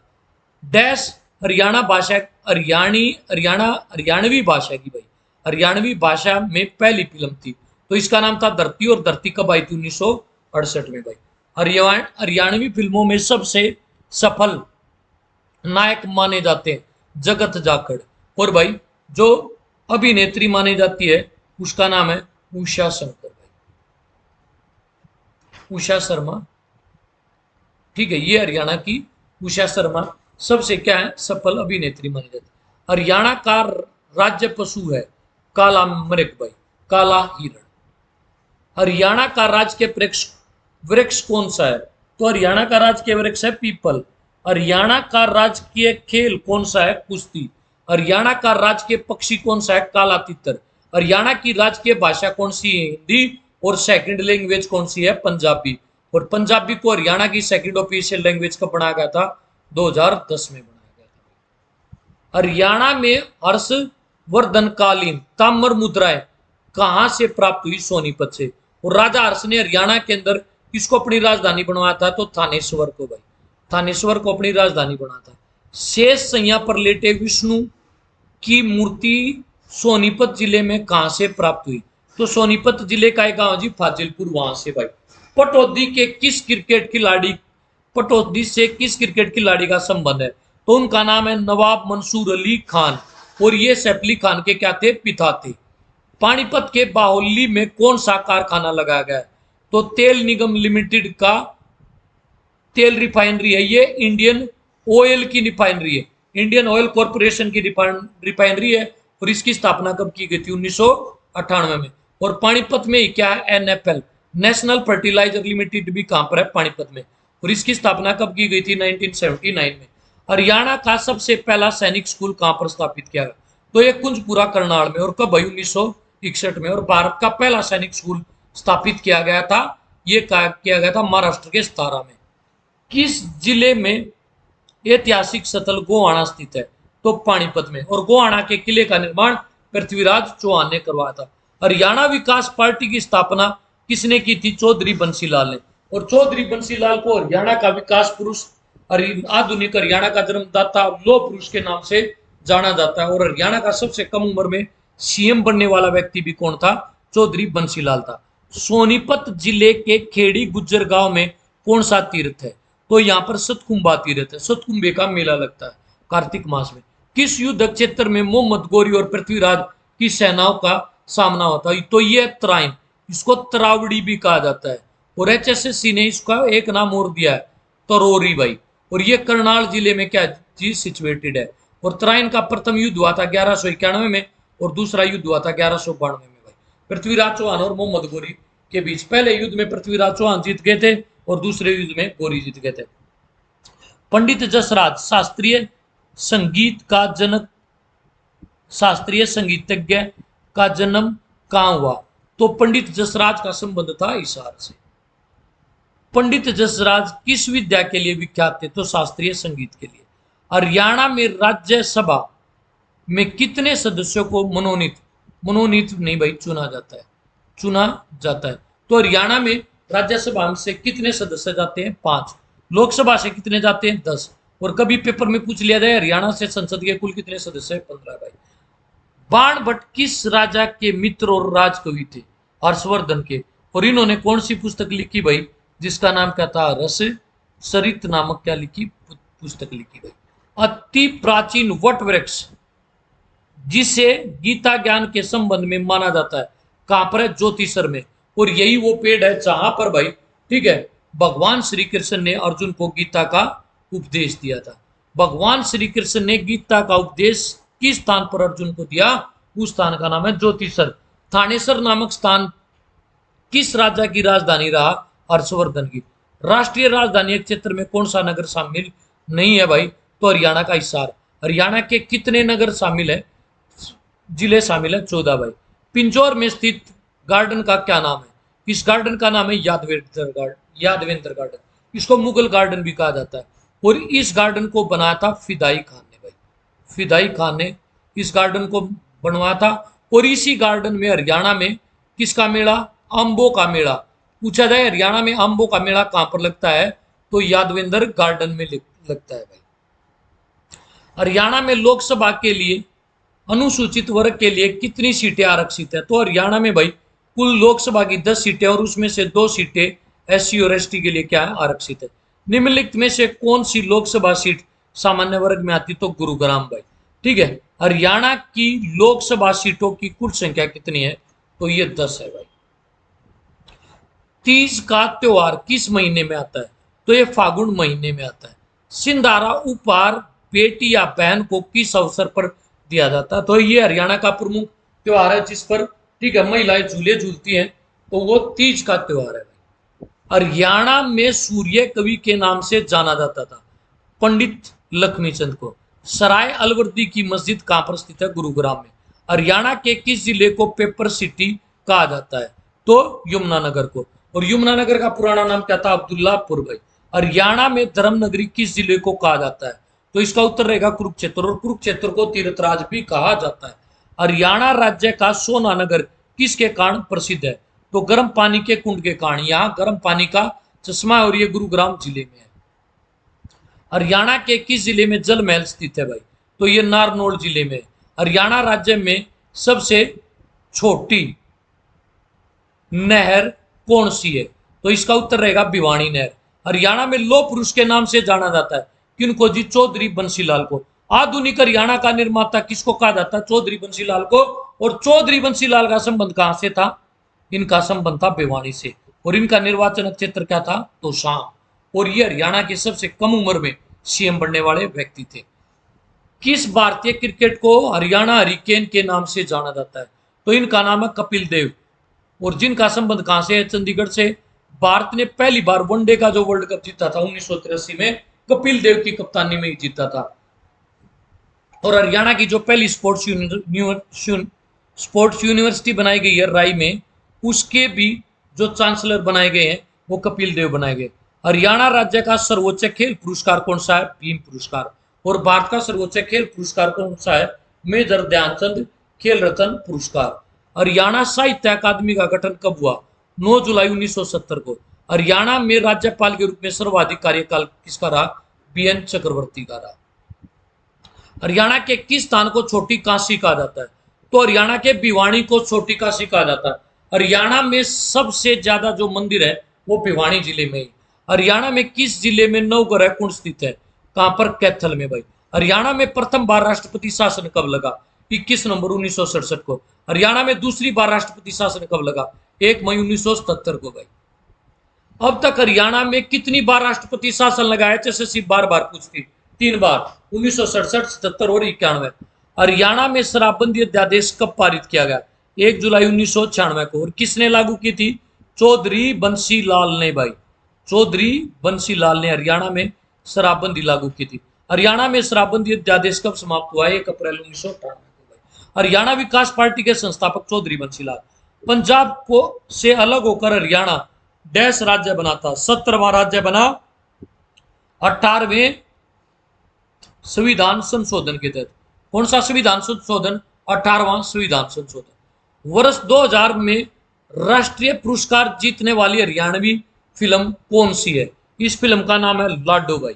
Speaker 1: डैश हरियाणा भाषा, हरियाणवी भाषा की भाई, हरियाणवी भाषा में पहली फिल्म थी। तो इसका नाम था धरती, और धरती कब आई थी? 1968 में भाई। हरियाणवी फिल्मों में सबसे सफल नायक माने जाते हैं जगत जाखड़, और भाई जो अभिनेत्री मानी जाती है उसका नाम है उषा शंकर भाई, उषा शर्मा। ठीक है, ये हरियाणा की उषा शर्मा सबसे क्या है, सफल अभिनेत्री मानी जाती है। हरियाणा का राज्य पशु है काला मृग भाई, काला हिरण। हरियाणा का राजकीय वृक्ष वृक्ष कौन सा है? तो हरियाणा का राजकीय वृक्ष है पीपल। हरियाणा का राजकीय खेल कौन सा है? कुश्ती। हरियाणा का राजकीय पक्षी कौन सा है? काला तितर। हरियाणा की राजकीय भाषा कौन सी है? हिंदी। और सेकंड लैंग्वेज कौन सी है? पंजाबी। और पंजाबी को हरियाणा की सेकंड ऑफिशियल लैंग्वेज कब बनाया गया था? 2010 में बनाया गया था। हरियाणा में हर्षवर्धन कालीन ताम्र मुद्राएं कहां से प्राप्त हुई? सोनीपत से। और राजा हर्ष ने हरियाणा के अंदर किसको अपनी राजधानी बनवाया था? तो थानेश्वर को भाई, थानेश्वर को अपनी राजधानी बनाया था। शेष सैया पर लेटे विष्णु की मूर्ति सोनीपत जिले में कहां से प्राप्त हुई? तो सोनीपत जिले का एक गांव जी फाजिलपुर, वहां से भाई। पटौदी के किस क्रिकेट खिलाड़ी पटौदी से किस क्रिकेट खिलाड़ी का संबंध है? तो उनका नाम है नवाब मंसूर अली खान, और ये सैफ अली खान के क्या थे? पिता थे। पानीपत के बाहुली में कौन सा कारखाना लगाया गया है? तो तेल निगम लिमिटेड का तेल रिफाइनरी है ये, इंडियन ऑयल की रिफाइनरी है, इंडियन ऑयल कॉरपोरेशन की रिफाइनरी है। और इसकी स्थापना कब की गई थी? 1998 में। और पानीपत में ही क्या है? एनएफएल, नेशनल फर्टिलाइजर लिमिटेड भी कहां पर है? पानीपत में। और इसकी स्थापना कब की गई थी? 1979 में। हरियाणा का सबसे पहला सैनिक स्कूल कहां पर स्थापित किया गया? तो ये कुंजपुरा करनाल में। और कब भाई? 1961 में। और भारत का पहला सैनिक स्कूल स्थापित किया गया था, ये किया गया था महाराष्ट्र के सतारा में। किस जिले में ऐतिहासिक स्थल गोहाना स्थित है? तो पानीपत में। और गोहाना के किले का निर्माण पृथ्वीराज चौहान ने करवाया था। हरियाणा विकास पार्टी की स्थापना किसने की थी? चौधरी बंसीलाल ने। और चौधरी बंसीलाल को हरियाणा का विकास पुरुष, आधुनिक हरियाणा का जन्मदाता, लौह पुरुष के नाम से जाना जाता है। और हरियाणा का सबसे कम उम्र में सीएम बनने वाला व्यक्ति भी कौन था? चौधरी बंसीलाल था। सोनीपत जिले के खेड़ी गुज्जर गांव में कौन सा तीर्थ है? तो यहाँ पर सतकुंभा तीर्थ है, सतकुंभे का मेला लगता है कार्तिक मास में। किस युद्ध क्षेत्र में मोहम्मद गौरी और पृथ्वीराज की सेनाओं का सामना होता है? तो ये त्राइन, इसको तरावड़ी भी कहा जाता है। और एचएसएससी ने इसका एक नाम और दिया है, तरोरी भाई। और ये करनाल जिले में क्या चीज सिचुएटेड है। और त्राइन का प्रथम युद्ध हुआ था 1191 में, और दूसरा युद्ध हुआ था 1192 में भाई, पृथ्वीराज चौहान और मोहम्मद गौरी के बीच। पहले युद्ध में पृथ्वीराज चौहान जीत गए थे, और दूसरे युद्ध में गौरी जीत गए थे। पंडित जसराज शास्त्रीय संगीत का जनक, शास्त्रीय संगीतज्ञ का जन्म कहां हुआ? तो पंडित जसराज का संबंध था हिसार से। पंडित जसराज किस विद्या के लिए विख्यात थे? तो शास्त्रीय संगीत के लिए। हरियाणा में राज्यसभा में कितने सदस्यों को मनोनीत मनोनीत नहीं भाई, चुना जाता है, चुना जाता है। तो हरियाणा में राज्यसभा से कितने सदस्य जाते हैं? 5। लोकसभा से कितने जाते हैं? 10। और कभी पेपर में पूछ लिया जाए हरियाणा से संसद के कुल कितने सदस्य हैं? 15 भाई। बाण भट्ट किस राजा के मित्र और राजकवि थे? हर्षवर्धन के। और इन्होंने कौन सी पुस्तक लिखी भाई? जिसका नाम क्या था? रस सरित नामक क्या लिखी? पुस्तक लिखी भाई। अति प्राचीन वट वृक्ष जिसे गीता ज्ञान के संबंध में माना जाता है कहां पर है? ज्योतिषर में। और यही वो पेड़ है जहां पर भाई, ठीक है, भगवान श्री कृष्ण ने अर्जुन को गीता का उपदेश दिया था। भगवान श्री कृष्ण ने गीता का उपदेश किस स्थान पर अर्जुन को दिया? उस स्थान का नाम है ज्योतिषर। थानेसर नामक स्थान किस राजा की राजधानी रहा? हर्षवर्धन की। राष्ट्रीय राजधानी क्षेत्र में कौन सा नगर शामिल नहीं है भाई? तो हरियाणा का हिसार। हरियाणा के कितने नगर शामिल है? जिले शामिल है 14 भाई। पिंजौर में स्थित गार्डन का क्या नाम है? इस गार्डन का नाम है यादवेंद्र गार्डन। इसको मुगल गार्डन भी कहा जाता है। और इस गार्डन को बनाया था फिदाई खान ने भाई, फिदाई खान ने इस गार्डन को बनवाया था। और इसी गार्डन में हरियाणा में किसका मेला? अंबों का मेला। पूछा जाए हरियाणा में अंबों का मेला कहां पर लगता है? तो यादवेंद्र गार्डन में लगता है भाई। हरियाणा में लोकसभा के लिए अनुसूचित वर्ग के लिए कितनी सीटें आरक्षित है? तो हरियाणा में भाई कुल लोकसभा की 10 सीटें और उसमें से 2 सीटें SC और ST के लिए क्या है, आरक्षित है। निम्नलिखित में से कौन सी लोकसभा सीट सामान्य वर्ग में आती, तो गुरुग्राम भाई। ठीक है, हरियाणा की लोकसभा सीटों की कुल संख्या कितनी है, तो ये 10 है भाई। तीज का त्योहार किस महीने में आता है, तो ये फागुन महीने में आता है। सिंधारा उपहार बेटी या बहन को किस अवसर पर दिया जाता है, तो ये हरियाणा का प्रमुख त्योहार है जिस पर, ठीक है, महिलाएं झूले झूलती हैं, तो वो तीज का त्योहार है। हरियाणा में सूर्य कवि के नाम से जाना जाता था पंडित लक्ष्मीचंद को। सराय अलवर्दी की मस्जिद कहां पर स्थित है, गुरुग्राम में। हरियाणा के किस जिले को पेपर सिटी कहा जाता है, तो यमुनानगर को। और यमुनानगर का पुराना नाम क्या था, अब्दुल्लापुर भाई। हरियाणा में धर्मनगरी किस जिले को कहा जाता है, तो इसका उत्तर रहेगा कुरुक्षेत्र, और कुरुक्षेत्र को तीर्थराज भी कहा जाता है। हरियाणा राज्य का सोनानगर किसके कारण प्रसिद्ध है, तो गर्म पानी के कुंड के कारण। यहाँ गर्म पानी का चश्मा है और ये गुरुग्राम जिले में है। हरियाणा के किस जिले में जल महल स्थित है भाई, तो ये नारनौल जिले में। हरियाणा राज्य में सबसे छोटी नहर कौन सी है, तो इसका उत्तर रहेगा भिवानी नहर। हरियाणा में लौह पुरुष के नाम से जाना जाता है किनको, जी, चौधरी बंसीलाल को। आधुनिक हरियाणा का निर्माता किसको कहा जाता है, चौधरी बंसीलाल को। और चौधरी बंसीलाल का संबंध कहां से था, इनका संबंध था भिवानी से। और इनका निर्वाचन क्षेत्र क्या था, तो शाम। और ये हरियाणा के सबसे कम उम्र में CM बनने वाले व्यक्ति थे। किस भारतीय क्रिकेट को हरियाणा हरिकेन के नाम से जाना जाता है, तो इनका नाम है कपिल देव। और जिनका संबंध कहां से है, चंडीगढ़ से। भारत ने पहली बार वनडे का जो वर्ल्ड कप जीता था 1983 में, कपिल देव की कप्तानी में ही जीता था। और हरियाणा की जो पहली स्पोर्ट्स यूनिवर्सिटी बनाई गई है राई में, उसके भी जो चांसलर बनाए गए हैं वो कपिल देव बनाए गए। हरियाणा राज्य का सर्वोच्च खेल पुरस्कार कौन सा है, भीम पुरस्कार। और भारत का सर्वोच्च खेल पुरस्कार कौन सा है, मेजर ध्यानचंद खेल रत्न पुरस्कार। हरियाणा साहित्य अकादमी का गठन कब हुआ, 9 जुलाई 1970 को। हरियाणा में राज्यपाल के रूप में सर्वाधिक कार्यकाल किसका रहा, BN चक्रवर्ती का रहा। हरियाणा के किस स्थान को छोटी काशी कहा जाता है, तो हरियाणा के भिवानी को छोटी काशी कहा जाता है। हरियाणा में सबसे ज्यादा जो मंदिर है वो भिवानी जिले में ही। हरियाणा में किस जिले में नवग्रह कुंड स्थित है, कहां पर, कैथल में भाई। हरियाणा में प्रथम बार राष्ट्रपति शासन कब लगा, 21 नवंबर 1967 को। हरियाणा में दूसरी बार राष्ट्रपति शासन कब लगा, 1 मई 1977 को भाई। अब तक हरियाणा में कितनी बार राष्ट्रपति शासन लगाया, जैसे बार बार पूछती, 3 बार, 1967, 77 और 91। हरियाणा में शराबबंदी अध्यादेश कब पारित किया गया, 1 जुलाई 1996 को। और किसने लागू की थी, चौधरी बंसी लाल ने भाई। चौधरी बंसी लाल ने हरियाणा में शराबबंदी लागू की थी। हरियाणा में शराबबंदी अध्यादेश कब समाप्त हुआ, 1 अप्रैल 1998 को। हरियाणा विकास पार्टी के संस्थापक चौधरी बंसीलाल। पंजाब को से अलग होकर हरियाणा डैश राज्य बना था, 17वां राज्य बना 18वें संविधान संशोधन के तहत। कौन सा संविधान संशोधन, 18वां संविधान संशोधन। वर्ष 2000 में राष्ट्रीय पुरस्कार जीतने वाली हरियाणवी फिल्म कौन सी है, इस फिल्म का नाम है लाडो भाई।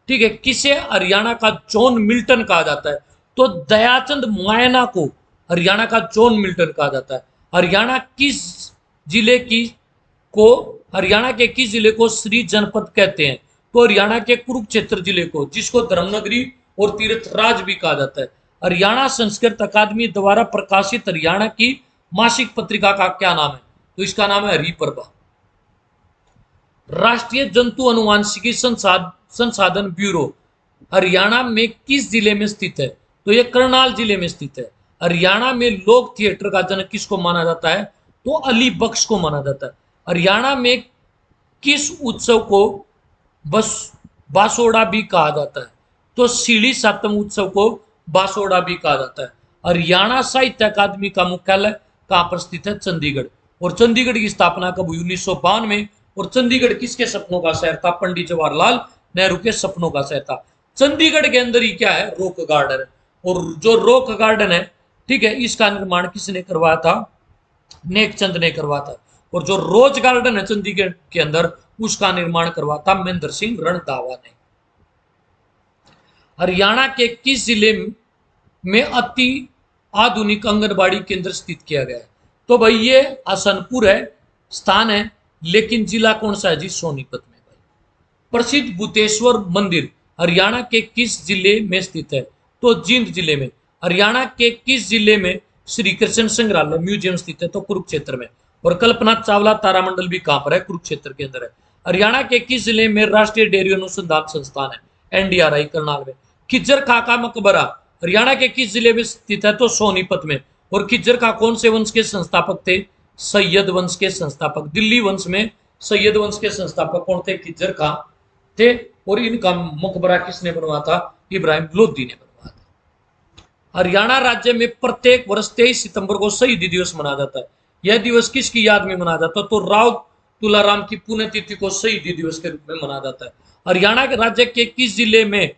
Speaker 1: ठीक है, किसे हरियाणा का जॉन मिल्टन कहा जाता है, तो दयाचंद मायना को हरियाणा का जॉन मिल्टन कहा जाता है। हरियाणा के किस जिले को श्री जनपद कहते हैं, तो हरियाणा के कुरुक्षेत्र जिले को, जिसको धर्मनगरी और तीर्थराज भी कहा जाता है। हरियाणा संस्कृत अकादमी द्वारा प्रकाशित हरियाणा की मासिक पत्रिका का क्या नाम है, तो इसका नाम है हरिप्रभा। राष्ट्रीय जंतु अनुवांशिकी संसाधन ब्यूरो हरियाणा में किस जिले में स्थित है, तो यह करनाल जिले में स्थित है। हरियाणा में लोक थिएटर का जनक किसको माना जाता है, तो अली बख्श को माना जाता है। हरियाणा में किस उत्सव को बासोड़ा भी कहा जाता है, तो सीढ़ी सातम उत्सव को बासोड़ा भी कहा जाता है। हरियाणा साहित्य अकादमी का मुख्यालय कहां पर स्थित है, चंडीगढ़। और चंडीगढ़ की स्थापना कब हुई, 1952 में। और चंडीगढ़ किसके सपनों का शहर था, पंडित जवाहरलाल नेहरू के सपनों का शहर था। चंडीगढ़ के अंदर ही क्या है, रॉक गार्डन। और जो रॉक गार्डन है, ठीक है, इसका निर्माण किसने करवाया था, नेकचंद ने करवाया था। और जो रोज गार्डन है चंडीगढ़ के अंदर, उसका निर्माण करवाया था महेंद्र सिंह रणधावा ने। हरियाणा के किस जिले में अति आधुनिक आंगनबाड़ी केंद्र स्थित किया गया है, तो भाई ये हसनपुर है, स्थान है, लेकिन जिला कौन सा है जी? सोनीपत में भाई। प्रसिद्ध भूतेश्वर मंदिर हरियाणा के किस जिले में स्थित है? तो जींद जिले में। हरियाणा के किस जिले में श्री कृष्ण संग्रहालय म्यूजियम स्थित है? तो कुरुक्षेत्र में। और कल्पना चावला तारामंडल भी कहां पर है? कुरुक्षेत्र के अंदर है। हरियाणा के किस जिले में राष्ट्रीय डेयरी अनुसंधान संस्थान है? एनडीआरआई करनाल में। खिज्जर खां का मकबरा हरियाणा के किस जिले में स्थित है? तो सोनीपत में। और खिज्जर खां कौन से वंश के संस्थापक थे? सैयद वंश के संस्थापक। दिल्ली वंश में सैयद वंश के संस्थापक कौन थे? खिज्जर खां थे। और इनका मकबरा किसने बनवाया था? इब्राहिम लोदी ने बनवाया था। हरियाणा राज्य में प्रत्येक वर्ष 23 सितंबर को शहीदी दिवस मनाया जाता है। यह दिवस किसकी याद में मनाया जाता है? तो राव तुलाराम की पुण्यतिथि को शहीदी दिवस के रूप में मनाया जाता है। हरियाणा के राज्य के किस जिले में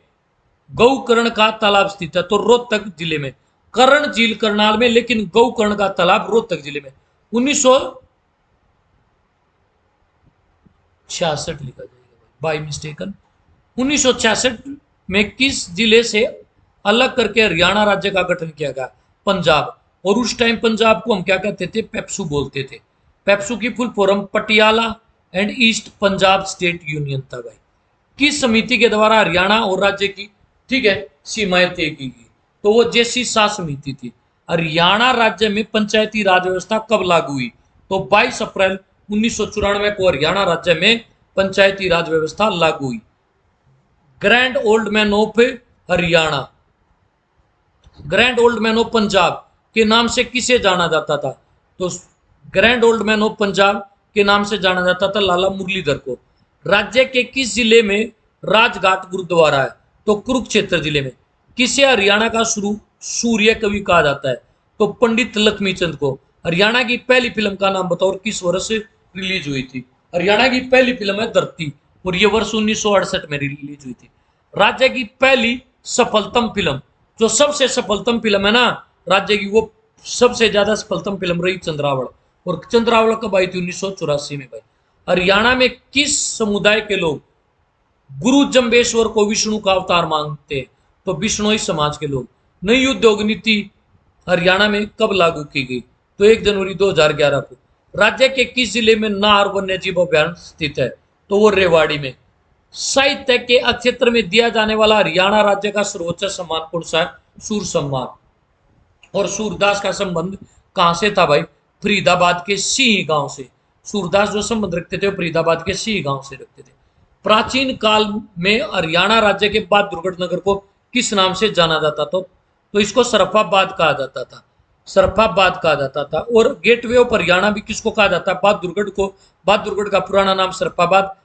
Speaker 1: गौकर्ण का तालाब स्थित है? तो रोहतक जिले में। कर्ण झील करनाल में, लेकिन गौकर्ण का तालाब रोहतक जिले में। 1966 लिखा जाएगा बाय मिस्टेकन। 1966 में किस जिले से अलग करके हरियाणा राज्य का गठन किया गया? पंजाब। और उस टाइम पंजाब को हम क्या कहते थे? पेप्सू बोलते थे। पेप्सू की full form Patiala and east Punjab state union था भाई। किस समिति के द्वारा हरियाणा और राज्य की, ठीक है, सीमाएं तय की गई? तो वो जैसी शाह समिति थी। हरियाणा राज्य में पंचायती राज व्यवस्था कब लागू हुई? तो 22 अप्रैल 1994 को हरियाणा राज्य में पंचायती राज व्यवस्था लागू हुई। Grand old man of Haryana, grand old man of Punjab के नाम से किसे जाना जाता था? तो grand old man of Punjab के नाम से जाना जाता था लाला मुरलीधर को। राज्य के किस जिले में राजघाट गुरुद्वारा है? तो कुरुक्षेत्र जिले में। किसे हरियाणा का सूर्य कवि कहा जाता है? तो पंडित लक्ष्मीचंद को। हरियाणा की पहली फिल्म का नाम बताओ और किस वर्ष रिलीज हुई थी? हरियाणा की पहली फिल्म है धरती, और यह वर्ष 1968 में रिलीज हुई थी। राज्य की पहली सफलतम फिल्म, जो सबसे सफलतम फिल्म है ना राज्य की, वो सबसे ज्यादा सफलतम फिल्म रही चंद्रावल। और चंद्रावल कब आई थी? 1984 में भाई। हरियाणा में किस समुदाय के लोग गुरु जम्बेश्वर को विष्णु का अवतार मानते हैं? तो बिश्नोई समाज के लोग। नई उद्योग नीति हरियाणा में कब लागू की गई? तो 1 जनवरी 2011 को। राज्य के किस जिले में नाहर वन्य जीव अभ्यारण्य स्थित है? तो वो रेवाड़ी में। साहित्य के क्षेत्र में दिया जाने वाला हरियाणा राज्य का सर्वोच्च सम्मान कौन सा है? सूर सम्मान। और सूरदास का संबंध कहां से था भाई? फरीदाबाद के सिंह गांव से। सूरदास जो संबंध रखते थे वो फरीदाबाद के सिंह गांव से रखते थे। प्राचीन काल में हरियाणा राज्य के बहादुरगढ़ नगर को किस नाम से जाना जाता था? तो इसको सरफाबाद कहा जाता था। सरफाबाद कहा जाता था। और गेटवे ऑफ हरियाणा भी किसको कहा जाता है? बहादुरगढ़ को। बहादुरगढ़ का पुराना नाम सरफाबाद।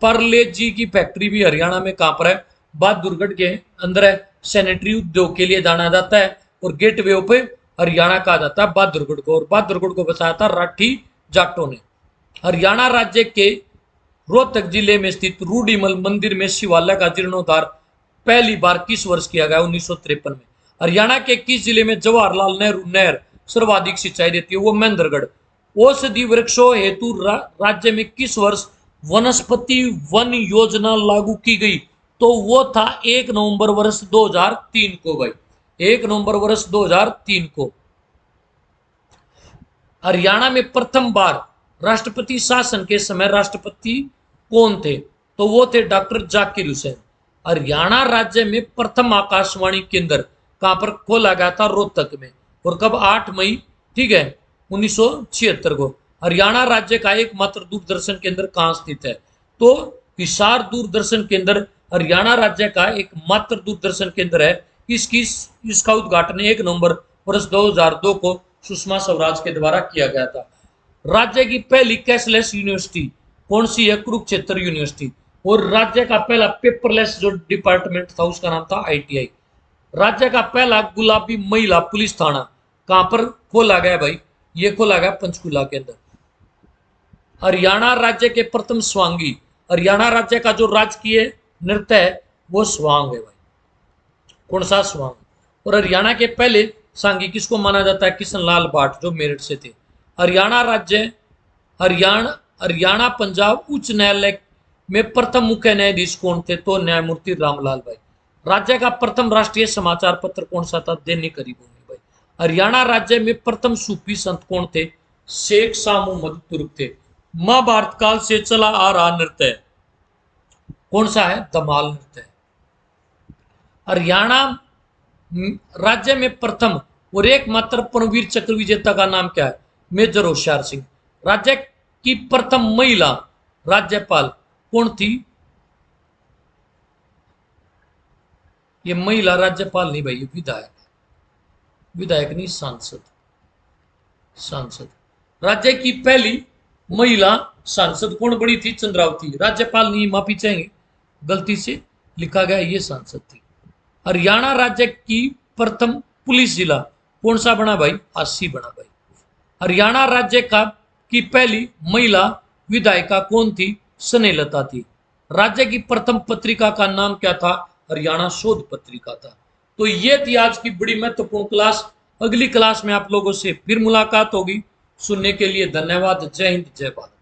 Speaker 1: परले जी की फैक्ट्री भी हरियाणा में कहां पर है? बहादुरगढ़ के अंदर है। सैनिटरी उद्योग के लिए जाना जाता है। और गेटवे ऑफ हरियाणा कहा जाता है बहादुरगढ़ को। और बहादुरगढ़ को बसाया था राठी जाटों ने। हरियाणा राज्य के रोहतक जिले में स्थित रूडीमल मंदिर में शिवालय का जीर्णोद्धार पहली बार किस वर्ष किया गया? 1953 में। हरियाणा के किस जिले में जवाहरलाल नेहरू नहर सर्वाधिक सिंचाई देती है? वो महेंद्रगढ़। औषधि वृक्षों हेतु राज्य में किस वर्ष वनस्पति वन योजना लागू की गई? तो वो था 1 नवंबर वर्ष 2003 को भाई। 1 नवंबर वर्ष 2003 को। हरियाणा में प्रथम बार राष्ट्रपति शासन के समय राष्ट्रपति कौन थे? तो वो थे डॉक्टर जाकिर हुसैन। हरियाणा राज्य में प्रथम आकाशवाणी केंद्र कहां पर खोला गया था? रोहतक में। और कब? 8 मई, ठीक है, 1976 को। हरियाणा राज्य का एकमात्र दूरदर्शन केंद्र कहां स्थित है? तो हिसार दूरदर्शन केंद्र हरियाणा राज्य का एकमात्र दूरदर्शन केंद्र है। इसका उद्घाटन 1 नवंबर वर्ष 2002 को सुषमा स्वराज के द्वारा किया गया था। राज्य की पहली कैशलेस यूनिवर्सिटी कौन सी है? कुरुक्षेत्र यूनिवर्सिटी। और राज्य का पहला पेपरलेस जो डिपार्टमेंट था उसका नाम था आईटीआई। राज्य का पहला गुलाबी महिला पुलिस थाना कहां पर खोला गया भाई? ये खोला गया पंचकुला के अंदर। हरियाणा राज्य के प्रथम स्वांगी, हरियाणा राज्य का जो राजकीय नृत्य है वो स्वांग है भाई। कौन सा? स्वांग। और हरियाणा के पहले सांगी किसको माना जाता है? किशन लाल भाट, जो मेरठ से थे। हरियाणा राज्य हरियाणा पंजाब उच्च न्यायालय में प्रथम मुख्य न्यायाधीश कौन थे? तो न्यायमूर्ति रामलाल भाई। राज्य का प्रथम राष्ट्रीय समाचार पत्र कौन सा था? दैनिक हरिभूमि भाई। हरियाणा राज्य में प्रथम सूफी संत कौन थे? शेख शाह मोहम्मद तुर्क थे। महाभारत काल से चला आ रहा नृत्य कौन सा है? धमाल नृत्य। हरियाणा राज्य में प्रथम और एकमात्र परमवीर चक्र विजेता का नाम क्या है? मेजर होशियार सिंह। राज्य की प्रथम महिला राज्यपाल कौन थी? ये महिला राज्यपाल नहीं भाई, विधायक। विधायक नहीं, सांसद। सांसद। राज्य की पहली महिला सांसद कौन बनी थी? चंद्रावती। राज्यपाल नहीं, माफी चाहेंगे, गलती से लिखा गया, ये सांसद थी। हरियाणा राज्य की प्रथम पुलिस जिला कौन सा बना भाई? अस्सी बना भाई। हरियाणा राज्य का की पहली महिला विधायिका कौन थी? स्नेहलता थी। राज्य की प्रथम पत्रिका का नाम क्या था? हरियाणा शोध पत्रिका था। तो ये थी आज की बड़ी महत्वपूर्ण क्लास। अगली क्लास में आप लोगों से फिर मुलाकात होगी। सुनने के लिए धन्यवाद। जय हिंद, जय भारत।